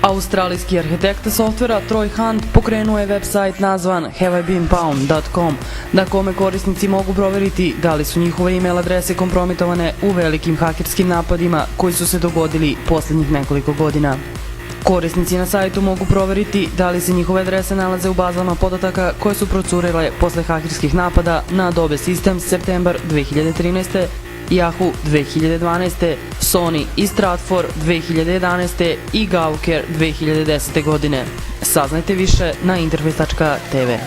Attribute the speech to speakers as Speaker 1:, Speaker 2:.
Speaker 1: Australijski arhitekta softvera Troy Hunt pokrenuo je website nazvan haveibeenpwned.com, na kome korisnici mogu proveriti da li su njihove e-mail adrese kompromitovane u velikim hakerskim napadima koji su se dogodili poslednjih nekoliko godina. Korisnici na sajtu mogu proveriti da li se njihove adrese nalaze u bazama podataka koje su procurile posle hakerskih napada na Adobe Systems septembar 2013. Yahoo 2012. Sony i Stratfor 2011. i Gawker 2010. godine. Saznajte više na interface.tv.